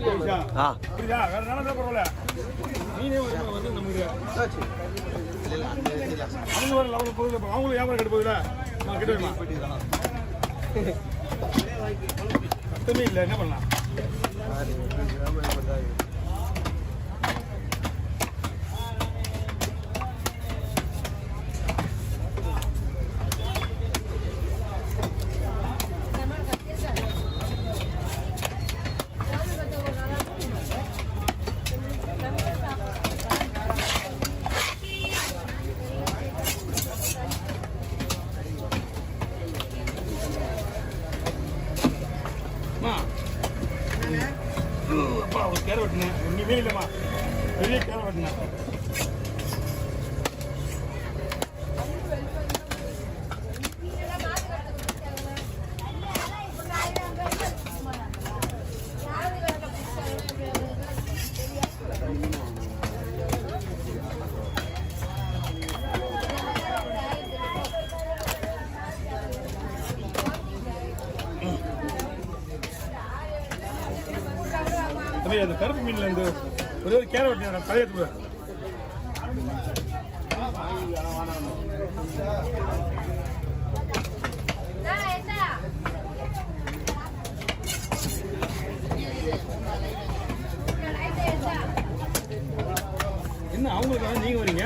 புரியுதா? வேற நாளா பரவாயில்ல. மீனே வந்து நமக்கு அவங்க ஒரு லெவல் போகுது. அவங்களும் வியாபாரம் கெட்டு போகுதுல. நான் கெட்டுமா சத்தமே இல்லை. என்ன பண்ணலாம்? கேர வெட்டினேன் ஒன்றுமே இல்லைம்மா. பெரிய கேர வெட்டினேன். அந்த கருப்பு மீன்ல இருந்து ஒரே ஒரு கேர வெட்டின தலையை கூட என்ன அவங்களுக்காக நீங்க வரீங்க?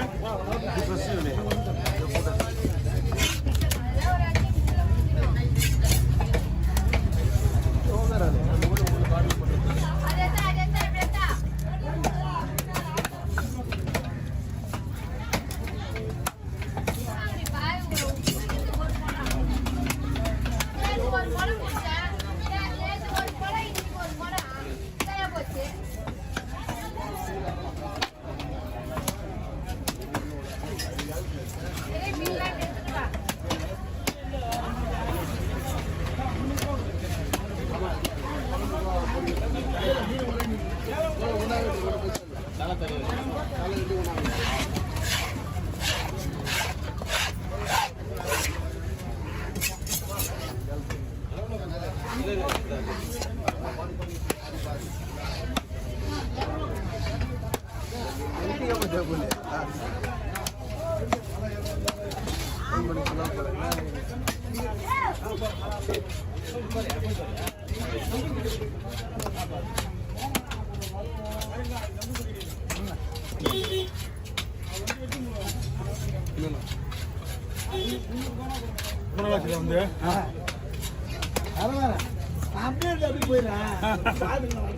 வந்து அப்படி போயிடறேன்.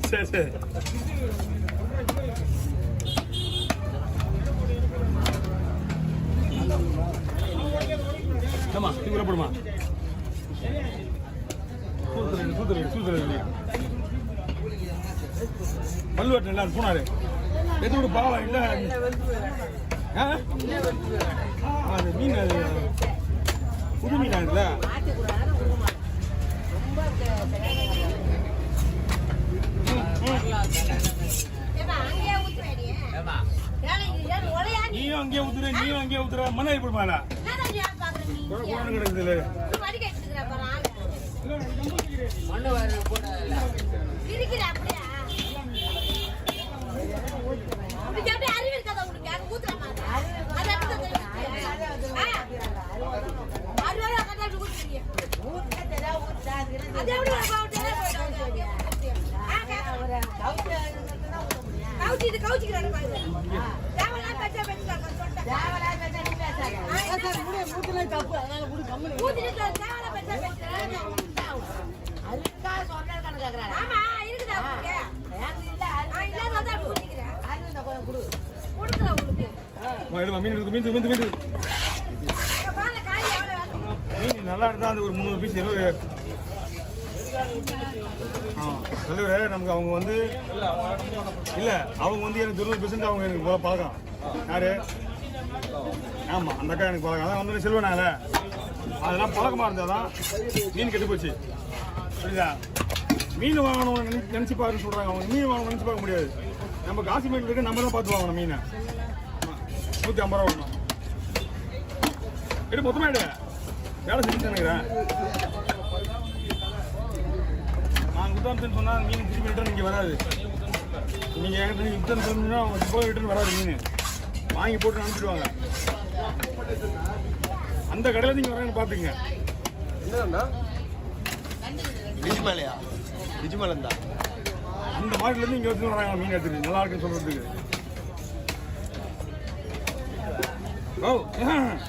சரி சரி. ஆமா தூக்கிற போடுமா? பல்லு வெட்டின எல்லாரும் போனாரு. எதோட பாவம் இல்லை. அது மீன் அது புது மீனா இல்லை. நீயும் அங்கேயே ஊத்துற, நீயும் அங்கேயே ஊத்துற. மண்ணை எப்படி மேல கிடக்குது. மீன் நல்லா இருந்தா அது ஒரு 300 பீஸ் 20. தலைவரே நமக்கு அவங்க வந்து இல்லை, அவங்க வந்து எனக்கு 20% அவங்க எனக்கு போல பழக்கம். யாரு? ஆமாம், அந்த அக்கா எனக்கு பழக்கம். அதான் வந்து செல்வனால அதெல்லாம் பழக்கமாக இருந்தால் தான் மீன் கெட்டு போச்சு. புரியுதா? மீன் வாங்கணும் நினச்சி பாருன்னு சொல்கிறாங்க. அவங்க மீன் வாங்கணும் நினச்சி பார்க்க முடியாது. நம்ம காசி மீன் இருக்கு, நம்ம தான் பார்த்து வாங்கணும் மீனை. 150 ரூபா வாங்கணும். எடு மொத்தமாக எடு. வேலை செஞ்சு நினைக்கிறேன். வாங்க நாங்கள் குத்தாம்சன் சொன்னால் மீன் திருப்பி ரிட்டர்ன் இங்கே வராது. நீங்கள் என்கிட்ட ரிட்டர்ன் சொல்லணும்னா இப்போ ரிட்டர்ன் வராது மீன். வாங்கி போட்டு அனுப்பிடுவாங்க. அந்த கடையில் நீங்கள் வரேன்னு பார்த்துங்க. என்னண்ணா விஜிமலையா? விஜிமலம் தான். அந்த மாட்டிலேருந்து இங்கே வந்து வராங்க மீன் எடுத்துட்டு நல்லா இருக்குன்னு சொல்கிறதுக்கு. ஓ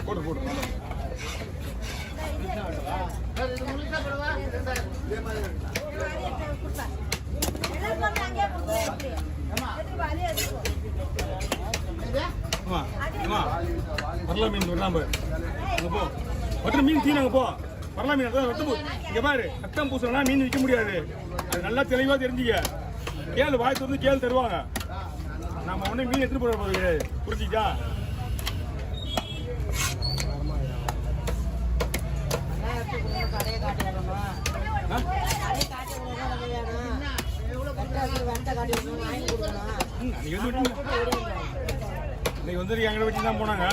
போட்டு போட்டு வரலா மீன் வரலாம் பாரு. அங்கே போ வட்டுற மீன் தீனாங்க போ. வரலா மீன் அதான் வெட்டு போ. இங்கே பாரு ரத்தம் பூசலாம் மீன் விற்க முடியாது. அது நல்லா தெளிவாக தெரிஞ்சுக்க. கேளு வாய் திறந்து கேளு தருவாங்க. நம்ம உடனே மீன் எடுத்துட்டு போட போகுது. புரிஞ்சுக்கிட்டா? இன்னைக்கு வந்து எங்களை வச்சு தான் போனாங்க.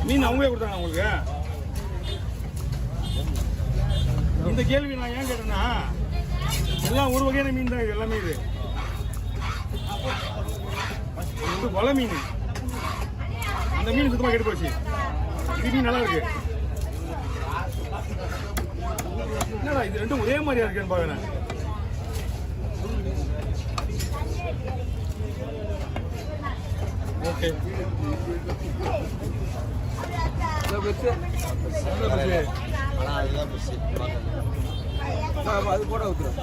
மீன் அவங்களே கொடுத்தாங்க உங்களுக்கு. இந்த கேள்வி நான் ஏன் கேட்டேன்னா எல்லாம் ஒரு வகையான மீன் தான். இது எல்லாமே இது வலை மீன். அந்த மீன் சுத்தமாக கெட்டு போச்சு. இது மீன் நல்லா இருக்கு. என்னடா இது ரெண்டும் ஒரே மாதிரியா இருக்குன்னு பாக்குறேன். ஓகே அது கூட ஊத்துறோம்.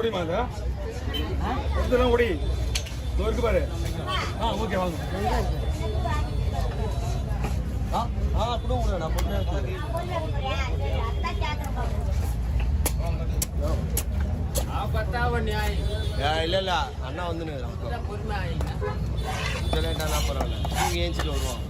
ஒடிமா இதெல்லாம் ஒடி இருக்கு பாரு. ஓகே வாங்க. நான் பொண்ணு இல்ல இல்ல அண்ணா வந்து லேட்டா பரவாயில்ல. நீங்க ஏஞ்சிட்டு வருவோம்.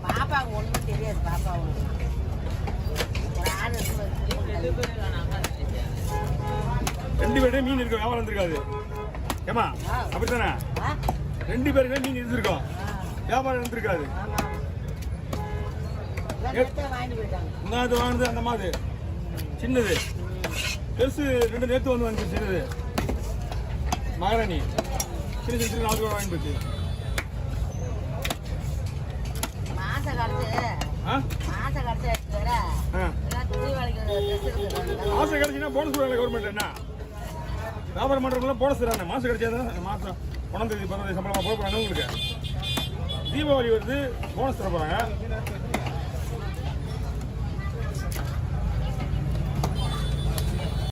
பாப்பா ஒண்ணும் தெரியாது. பாப்பா ரெண்டு பேரும் மீன் இருக்கும். வியாபாரம் இருந்திருக்காது. ஏமா அப்படித்தானே? ரெண்டு பேருமே மீன் இருந்திருக்கோம். வியாபாரம் இருந்திருக்காது. முன்னாடி வாங்கினது அந்த மாதிரி சின்னது. பெருசு ரெண்டு நேரத்து வந்து வந்து சின்னது மகாராணி. சின்ன சின்ன 4 ரூபா வாங்கி போச்சு. மாசம் கிடைச்சுன்னா போனஸ் கொடுக்கல கவர்மெண்ட். என்ன வியாபாரம் பண்றவங்களாம் போனஸ் தராங்க. மாசம் கிடைச்சாதான் மாசம் 1 தேதி 15 சம்பளமா போக போறாங்க. உங்களுக்கு தீபாவளி வருது போனஸ் தர போறாங்க.